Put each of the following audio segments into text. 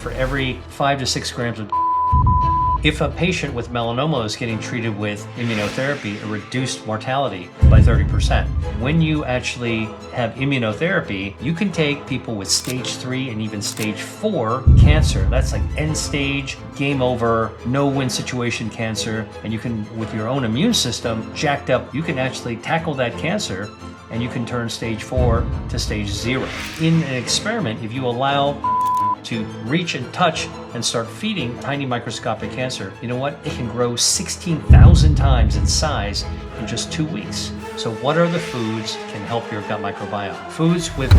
for every 5 to 6 grams of. If a patient with melanoma is getting treated with immunotherapy, it reduced mortality by 30%. When you actually have immunotherapy, you can take people with stage 3 and even stage 4 cancer. That's like end stage, game over, no-win situation cancer. And you can, with your own immune system jacked up, you can actually tackle that cancer and you can turn stage 4 to stage 0. In an experiment, if you allow to reach and touch and start feeding tiny microscopic cancer, you know what? It can grow 16,000 times in size in just 2 weeks. So what are the foods can help your gut microbiome? Foods with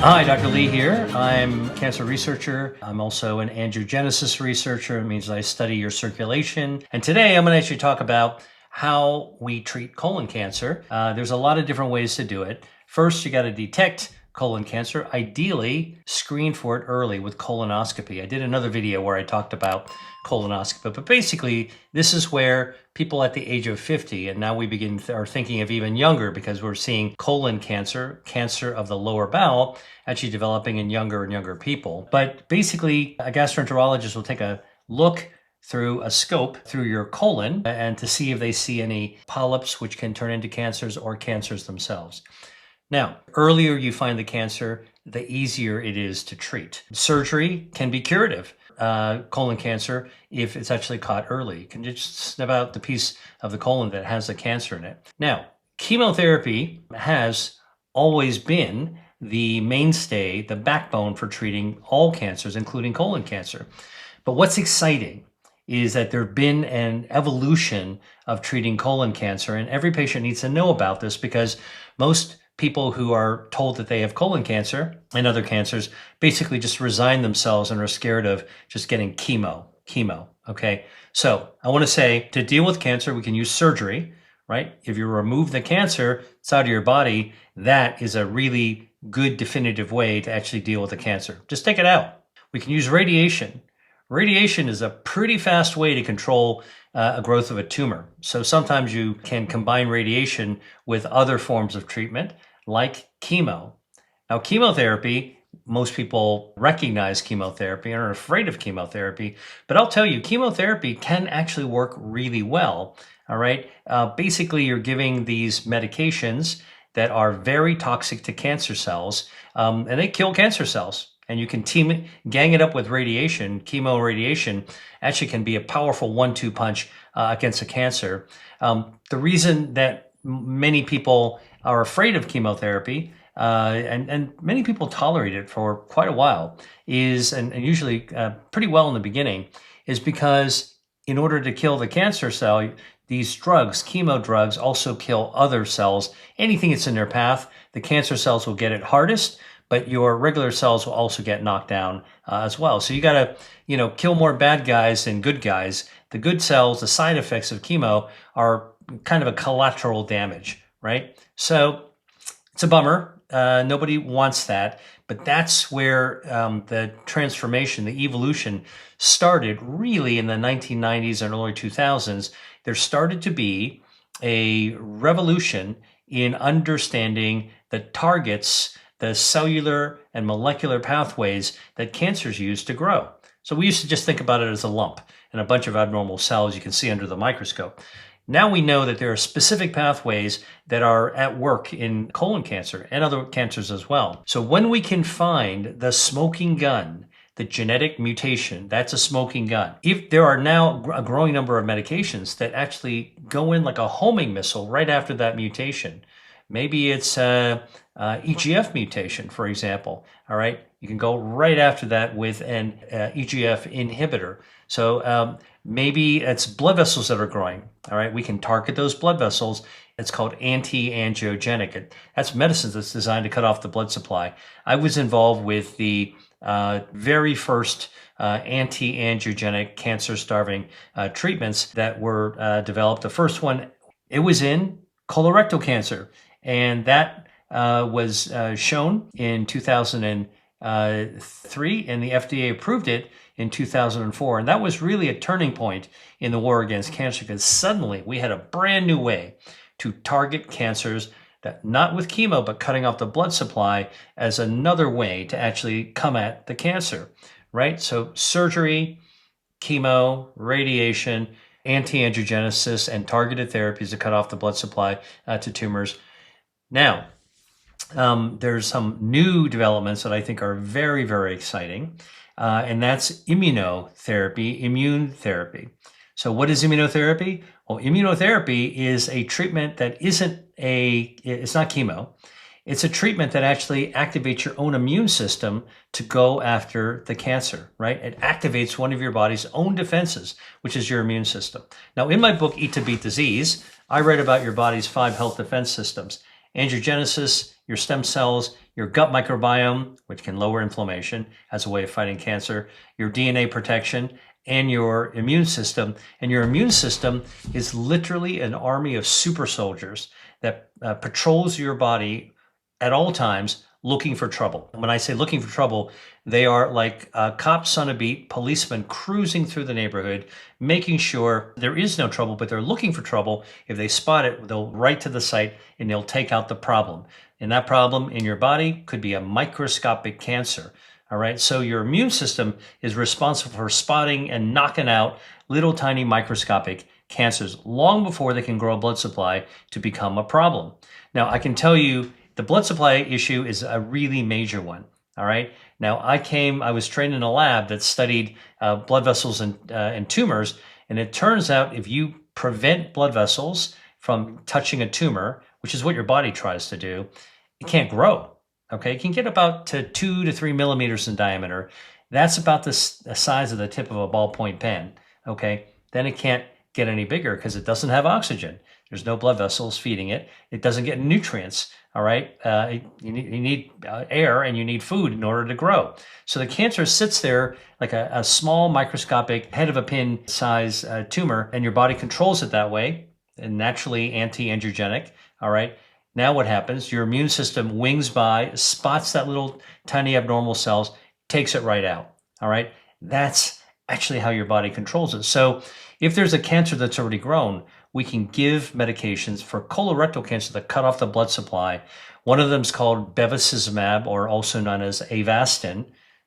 Hi, Dr. Lee here. I'm a cancer researcher. I'm also an angiogenesis researcher. It means I study your circulation. And today I'm going to actually talk about how we treat colon cancer. There's a lot of different ways to do it. First, you got to detect colon cancer. Ideally, screen for it early with colonoscopy. I did another video where I talked about colonoscopy, but basically, this is where people at the age of 50, and now we are thinking of even younger because we're seeing colon cancer, cancer of the lower bowel, actually developing in younger and younger people. But basically, a gastroenterologist will take a look through a scope through your colon and to see if they see any polyps which can turn into cancers or cancers themselves. Now, earlier you find the cancer, the easier it is to treat. Surgery can be curative. Colon cancer, if it's actually caught early, you can just snip out the piece of the colon that has the cancer in it. Now, chemotherapy has always been the mainstay, the backbone for treating all cancers, including colon cancer. But what's exciting is that there's been an evolution of treating colon cancer, and every patient needs to know about this because most people who are told that they have colon cancer and other cancers basically just resign themselves and are scared of just getting chemo, okay? So I want to say to deal with cancer, we can use surgery, right? If you remove the cancer, it's out of your body, that is a really good definitive way to actually deal with the cancer. Just take it out. We can use radiation. Radiation is a pretty fast way to control a growth of a tumor. So sometimes you can combine radiation with other forms of treatment like chemo. Now, chemotherapy, most people recognize chemotherapy and are afraid of chemotherapy, but I'll tell you, chemotherapy can actually work really well, all right? Basically, you're giving these medications that are very toxic to cancer cells, and they kill cancer cells. And you can gang it up with radiation. Chemo radiation actually can be a powerful 1-2 punch against a cancer. The reason that many people are afraid of chemotherapy, and many people tolerate it for quite a while, is, and usually pretty well in the beginning, is because in order to kill the cancer cell, these drugs, chemo drugs, also kill other cells. Anything that's in their path, the cancer cells will get it hardest, but your regular cells will also get knocked down as well. So you got to, kill more bad guys than good guys. The good cells, the side effects of chemo are kind of a collateral damage, right? So it's a bummer. Nobody wants that, but that's where the transformation, the evolution started really in the 1990s and early 2000s. There started to be a revolution in understanding the targets, the cellular and molecular pathways that cancers use to grow. So we used to just think about it as a lump and a bunch of abnormal cells you can see under the microscope. Now we know that there are specific pathways that are at work in colon cancer and other cancers as well. So when we can find the smoking gun, the genetic mutation, that's a smoking gun. If there are now a growing number of medications that actually go in like a homing missile right after that mutation. Maybe it's EGF mutation, for example, all right? You can go right after that with an EGF inhibitor. So maybe it's blood vessels that are growing, all right? We can target those blood vessels. It's called anti-angiogenic. That's medicine that's designed to cut off the blood supply. I was involved with the very first anti-angiogenic cancer-starving treatments that were developed. The first one, it was in colorectal cancer. And that was shown in 2008 3, and the FDA approved it in 2004. And that was really a turning point in the war against cancer, because suddenly we had a brand new way to target cancers, that not with chemo, but cutting off the blood supply as another way to actually come at the cancer, right? So surgery, chemo, radiation, anti-angiogenesis, and targeted therapies to cut off the blood supply to tumors. Now, there's some new developments that I think are very, very exciting, and that's immunotherapy, immune therapy. So what is immunotherapy? Well, immunotherapy is a treatment that it's not chemo. It's a treatment that actually activates your own immune system to go after the cancer, right? It activates one of your body's own defenses, which is your immune system. Now, in my book, Eat to Beat Disease, I write about your body's 5 health defense systems: angiogenesis, your stem cells, your gut microbiome, which can lower inflammation as a way of fighting cancer, your DNA protection, and your immune system. And your immune system is literally an army of super soldiers that patrols your body at all times, looking for trouble. When I say looking for trouble, they are like cops on a beat, policemen cruising through the neighborhood, making sure there is no trouble, but they're looking for trouble. If they spot it, they'll right to the site and they'll take out the problem. And that problem in your body could be a microscopic cancer. All right, so your immune system is responsible for spotting and knocking out little tiny microscopic cancers long before they can grow a blood supply to become a problem. Now, I can tell you, the blood supply issue is a really major one, all right? Now, I was trained in a lab that studied blood vessels and tumors, and it turns out if you prevent blood vessels from touching a tumor, which is what your body tries to do, it can't grow, okay? It can get about to 2 to 3 millimeters in diameter. That's about the size of the tip of a ballpoint pen, okay? Then it can't get any bigger because it doesn't have oxygen. There's no blood vessels feeding it. It doesn't get nutrients. All right, you need air and you need food in order to grow. So the cancer sits there like a small microscopic head of a pin size tumor, and your body controls it that way, and naturally anti-angiogenic. All right, now what happens? Your immune system wings by, spots that little tiny abnormal cells, takes it right out. All right, that's actually how your body controls it. So if there's a cancer that's already grown, we can give medications for colorectal cancer that cut off the blood supply. One of them is called bevacizumab, or also known as Avastin.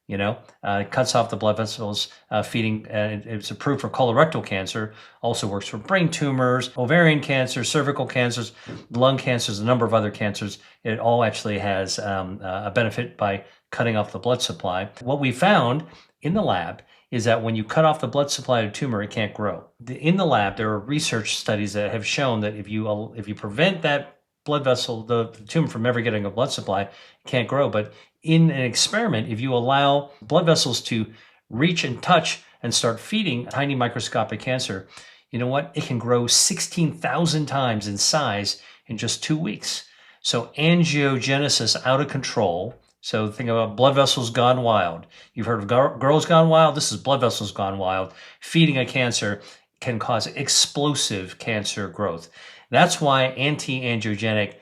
It cuts off the blood vessels feeding. It's approved for colorectal cancer. Also works for brain tumors, ovarian cancer, cervical cancers, lung cancers, a number of other cancers. It all actually has a benefit by cutting off the blood supply. What we found in the lab is that when you cut off the blood supply to a tumor, it can't grow. In the lab, there are research studies that have shown that if you prevent that blood vessel, the tumor, from ever getting a blood supply, it can't grow. But in an experiment, if you allow blood vessels to reach and touch and start feeding tiny microscopic cancer, you know what? It can grow 16,000 times in size in just 2 weeks. So angiogenesis out of control. So think about blood vessels gone wild. You've heard of girls gone wild. This is blood vessels gone wild. Feeding a cancer can cause explosive cancer growth. That's why anti-angiogenic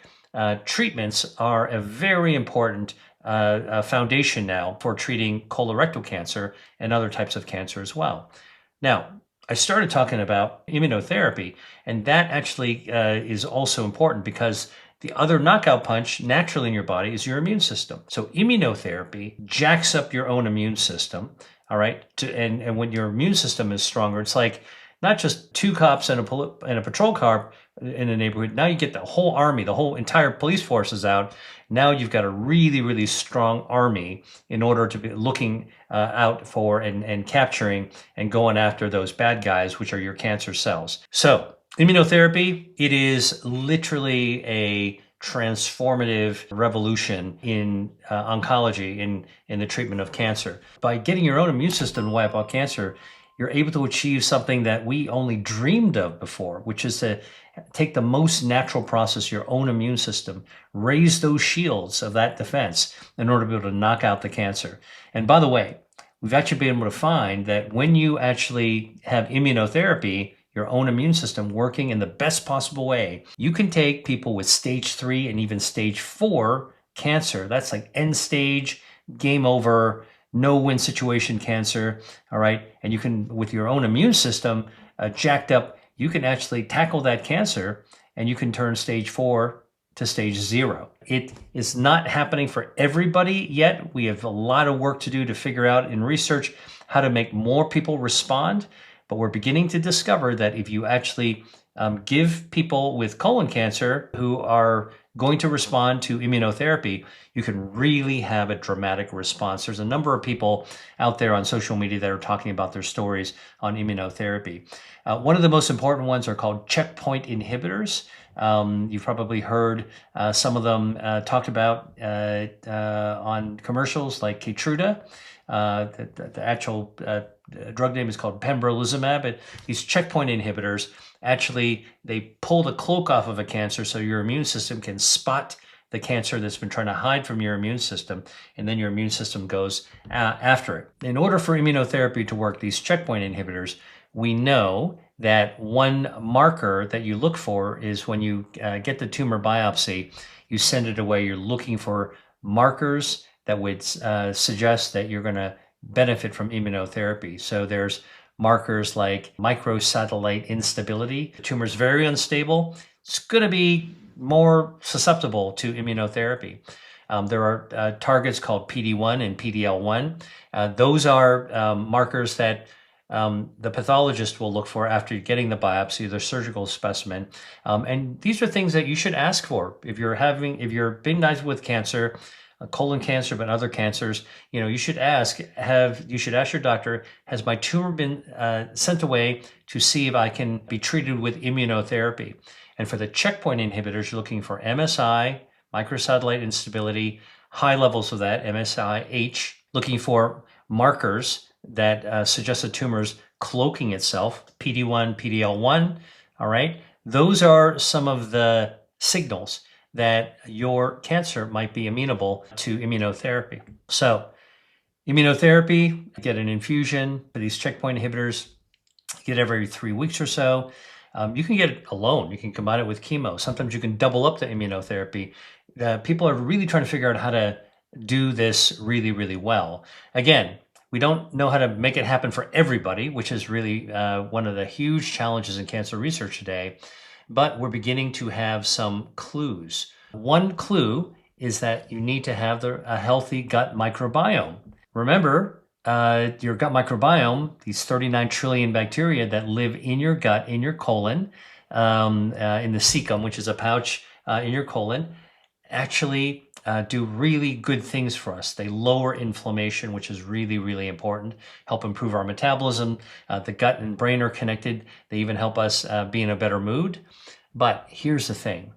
treatments are a very important foundation now for treating colorectal cancer and other types of cancer as well. Now, I started talking about immunotherapy, and that actually is also important because the other knockout punch naturally in your body is your immune system. So immunotherapy jacks up your own immune system, all right? And when your immune system is stronger, it's like not just 2 cops and a patrol car in a neighborhood. Now you get the whole army, the whole entire police force is out. Now you've got a really, really strong army in order to be looking out for and capturing and going after those bad guys, which are your cancer cells. So immunotherapy, it is literally a transformative revolution in oncology, in the treatment of cancer. By getting your own immune system to wipe out cancer, you're able to achieve something that we only dreamed of before, which is to take the most natural process, your own immune system, raise those shields of that defense in order to be able to knock out the cancer. And by the way, we've actually been able to find that when you actually have immunotherapy, your own immune system working in the best possible way, you can take people with stage 3 and even stage 4 cancer. That's like end stage, game over, no win situation cancer, all right? And you can, with your own immune system jacked up, you can actually tackle that cancer and you can turn stage 4 to stage 0. It is not happening for everybody yet. We have a lot of work to do to figure out in research how to make more people respond. But we're beginning to discover that if you actually give people with colon cancer who are going to respond to immunotherapy, you can really have a dramatic response. There's a number of people out there on social media that are talking about their stories on immunotherapy. One of the most important ones are called checkpoint inhibitors. You've probably heard some of them talked about on commercials like Keytruda. The actual drug name is called pembrolizumab. But these checkpoint inhibitors, actually, they pull the cloak off of a cancer so your immune system can spot the cancer that's been trying to hide from your immune system, and then your immune system goes after it. In order for immunotherapy to work, these checkpoint inhibitors, we know that one marker that you look for is when you get the tumor biopsy, you send it away, you're looking for markers that would suggest that you're going to benefit from immunotherapy. So there's markers like microsatellite instability. The tumor is very unstable. It's going to be more susceptible to immunotherapy. There are targets called PD-1 and PD-L1. Those are markers that the pathologist will look for after getting the biopsy, the surgical specimen. And these are things that you should ask for. If you're being diagnosed with cancer, colon cancer, but other cancers, you should ask your doctor, has my tumor been sent away to see if I can be treated with immunotherapy? And for the checkpoint inhibitors, you're looking for MSI, microsatellite instability, high levels of that, MSI-H, looking for markers that suggest the tumor's cloaking itself, PD-1, PD-L1, all right? Those are some of the signals that your cancer might be amenable to immunotherapy. So immunotherapy, get an infusion for these checkpoint inhibitors, get every 3 weeks or so. You can get it alone. You can combine it with chemo. Sometimes you can double up the immunotherapy. People are really trying to figure out how to do this really, really well. Again, we don't know how to make it happen for everybody, which is really one of the huge challenges in cancer research today. But we're beginning to have some clues. One clue is that you need to have a healthy gut microbiome. Remember, your gut microbiome, these 39 trillion bacteria that live in your gut, in your colon, in the cecum, which is a pouch in your colon, actually do really good things for us. They lower inflammation, which is really, really important, help improve our metabolism. The gut and brain are connected. They even help us be in a better mood. But here's the thing.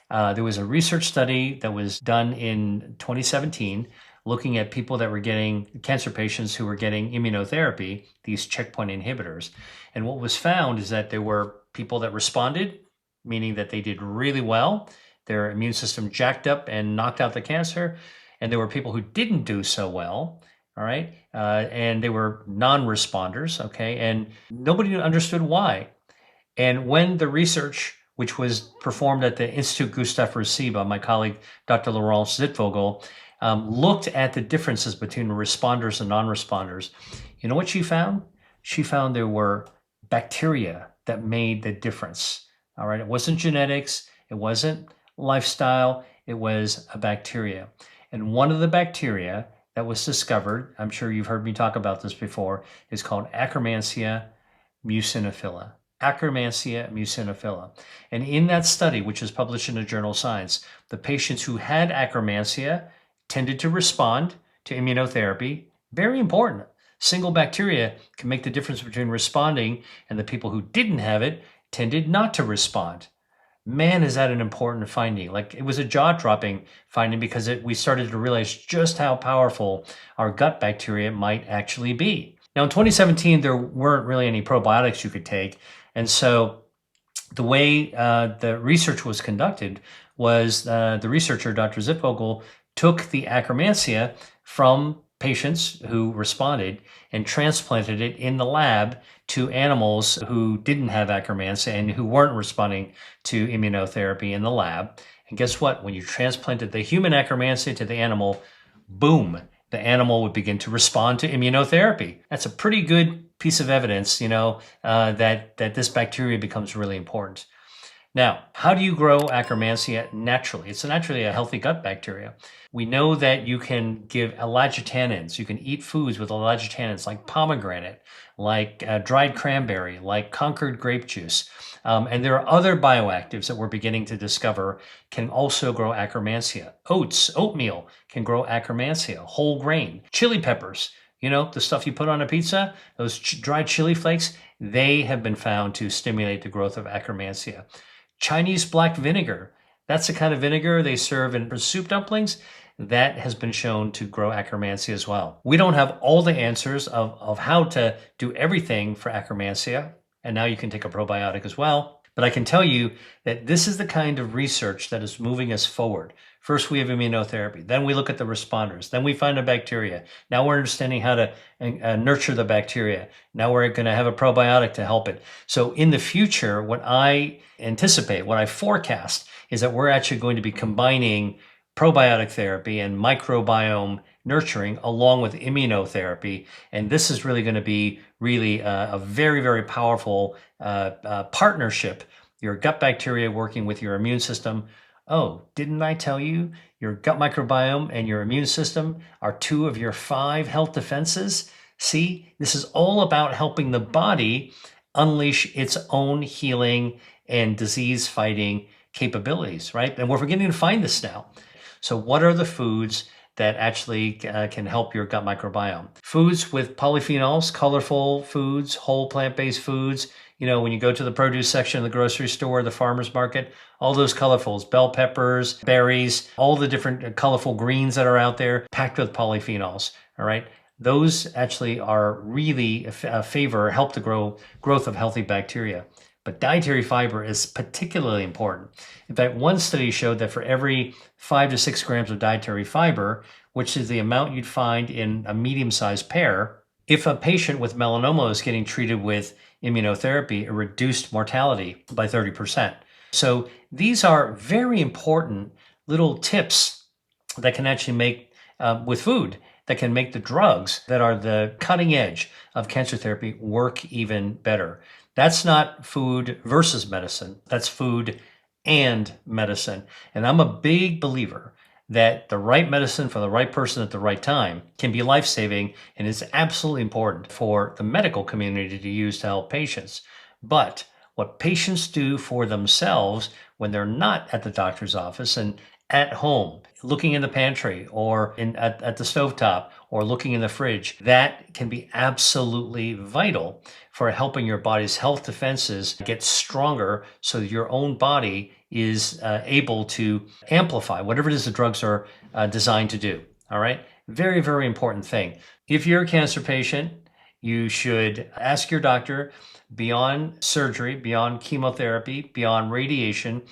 There was a research study that was done in 2017 looking at people that were getting, cancer patients who were getting immunotherapy, these checkpoint inhibitors. And what was found is that there were people that responded, meaning that they did really well. Their immune system jacked up and knocked out the cancer. And there were people who didn't do so well, all right? And they were non-responders, okay? And nobody understood why. And when the research, which was performed at the Institut Gustave Roussy by my colleague, Dr. Laurence Zitvogel, looked at the differences between responders and non-responders, you know what she found? She found there were bacteria that made the difference, all right? It wasn't genetics, it wasn't lifestyle, it was a bacteria. And one of the bacteria that was discovered, I'm sure you've heard me talk about this before, is called Akkermansia muciniphila. Akkermansia muciniphila. And in that study, which was published in the journal Science, the patients who had Akkermansia tended to respond to immunotherapy. Very important. Single bacteria can make the difference between responding, and the people who didn't have it tended not to respond. Man, is that an important finding. Like, it was a jaw-dropping finding because we started to realize just how powerful our gut bacteria might actually be. Now, in 2017, there weren't really any probiotics you could take. And so the way the research was conducted was the researcher, Dr. Zitvogel, took the Akkermansia from patients who responded and transplanted it in the lab to animals who didn't have Akkermansia and who weren't responding to immunotherapy in the lab. And guess what? When you transplanted the human Akkermansia to the animal, boom, the animal would begin to respond to immunotherapy. That's a pretty good piece of evidence, that this bacteria becomes really important. Now, how do you grow Akkermansia naturally? It's naturally a healthy gut bacteria. We know that you can give allagitannins. You can eat foods with allagitannins like pomegranate, like dried cranberry, like Concord grape juice. And there are other bioactives that we're beginning to discover can also grow Akkermansia. Oats, oatmeal can grow Akkermansia, whole grain. Chili peppers, the stuff you put on a pizza, those dried chili flakes, they have been found to stimulate the growth of Akkermansia. Chinese black vinegar, that's the kind of vinegar they serve in soup dumplings. That has been shown to grow Akkermansia as well. We don't have all the answers of how to do everything for Akkermansia, and now you can take a probiotic as well. But I can tell you that this is the kind of research that is moving us forward. First, we have immunotherapy. Then we look at the responders. Then we find a bacteria. Now we're understanding how to nurture the bacteria. Now we're going to have a probiotic to help it. So in the future, what I anticipate, what I forecast, is that we're actually going to be combining probiotic therapy and microbiome nurturing along with immunotherapy. And this is really going to be a very, very powerful partnership. Your gut bacteria working with your immune system. Oh, didn't I tell you your gut microbiome and your immune system are 2 of your 5 health defenses? See, this is all about helping the body unleash its own healing and disease fighting capabilities, right? And we're beginning to find this now. So what are the foods that actually can help your gut microbiome? Foods with polyphenols, colorful foods, whole plant-based foods. When you go to the produce section of the grocery store, the farmer's market, all those colorfuls, bell peppers, berries, all the different colorful greens that are out there, packed with polyphenols, all right? Those actually are really help the growth of healthy bacteria. But dietary fiber is particularly important. In fact, one study showed that for every 5 to 6 grams of dietary fiber, which is the amount you'd find in a medium-sized pear, if a patient with melanoma is getting treated with immunotherapy, it reduced mortality by 30%. So these are very important little tips that can actually make, with food, that can make the drugs that are the cutting edge of cancer therapy work even better. That's not food versus medicine. That's food and medicine. And I'm a big believer that the right medicine for the right person at the right time can be life-saving, and it's absolutely important for the medical community to use to help patients. But what patients do for themselves when they're not at the doctor's office and at home, looking in the pantry or at the stovetop or looking in the fridge, that can be absolutely vital for helping your body's health defenses get stronger so that your own body is able to amplify whatever it is the drugs are designed to do. All right? Very, very important thing. If you're a cancer patient, you should ask your doctor, beyond surgery, beyond chemotherapy, beyond radiation,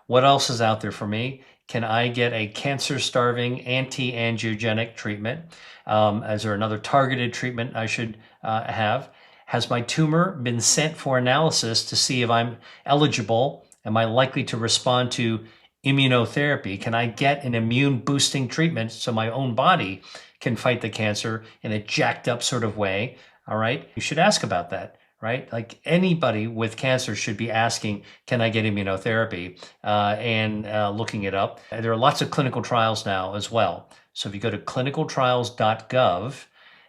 what else is out there for me? Can I get a cancer-starving anti-angiogenic treatment? Is there another targeted treatment I should have? Has my tumor been sent for analysis to see if I'm eligible? Am I likely to respond to immunotherapy? Can I get an immune-boosting treatment so my own body can fight the cancer in a jacked-up sort of way? All right? You should ask about that. Right? Like anybody with cancer should be asking, can I get immunotherapy? And looking it up. There are lots of clinical trials now as well. So if you go to clinicaltrials.gov,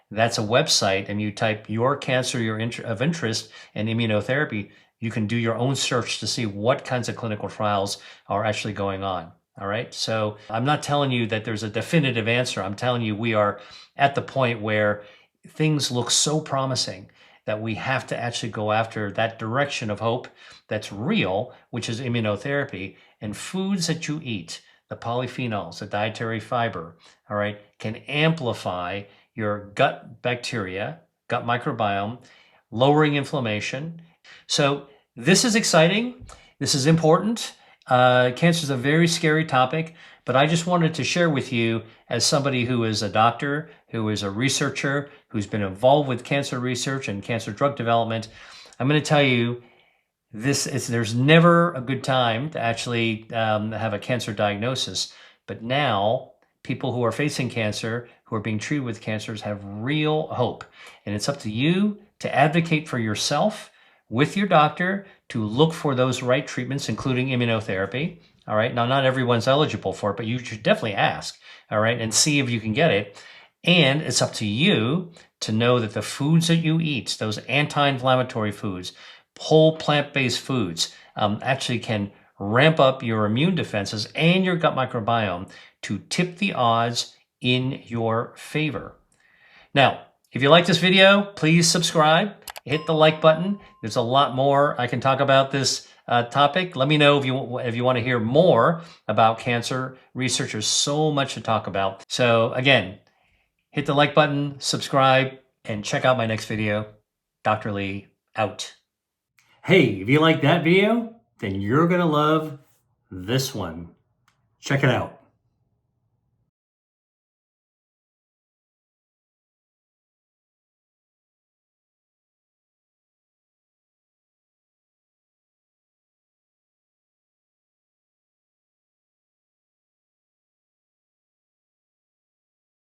that's a website, and you type your cancer of interest and immunotherapy, you can do your own search to see what kinds of clinical trials are actually going on. All right. So I'm not telling you that there's a definitive answer. I'm telling you we are at the point where things look so promising that we have to actually go after that direction of hope that's real, which is immunotherapy. And foods that you eat, the polyphenols, the dietary fiber, all right, can amplify your gut bacteria, gut microbiome, lowering inflammation. So this is exciting. This is important. Cancer is a very scary topic, but I just wanted to share with you, as somebody who is a doctor, who is a researcher, who's been involved with cancer research and cancer drug development, I'm going to tell you there's never a good time to actually have a cancer diagnosis. But now people who are facing cancer, who are being treated with cancers, have real hope. And it's up to you to advocate for yourself with your doctor to look for those right treatments, including immunotherapy. All right. Now, not everyone's eligible for it, but you should definitely ask. All right. And see if you can get it. And it's up to you to know that the foods that you eat, those anti-inflammatory foods, whole plant-based foods, actually can ramp up your immune defenses and your gut microbiome to tip the odds in your favor. Now, if you like this video, please subscribe, hit the like button. There's a lot more I can talk about this topic. Let me know if you want to hear more about cancer research. There's so much to talk about. So again, hit the like button, subscribe, and check out my next video. Dr. Lee, out. Hey, if you like that video, then you're going to love this one. Check it out.